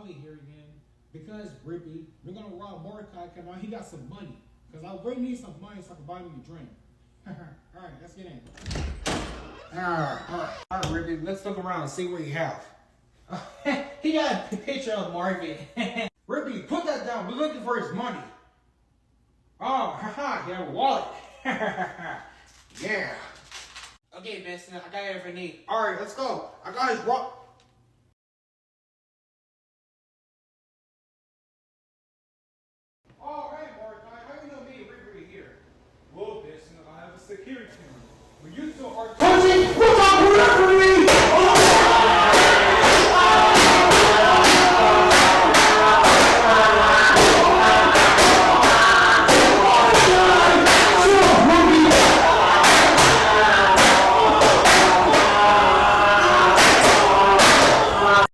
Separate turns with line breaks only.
me here again because Rigby, we're gonna rob Mordecai because now he got some money. Because I really need some money so I can buy me a drink. Alright, let's get in. Alright, Rigby, let's look around and see what you have. He got a picture of Marvin. Rigby, put that down. We're looking for his money. Oh, haha, he had a wallet. Yeah. Okay, Benson, I got everything I need. Alright, let's go. I got his wallet.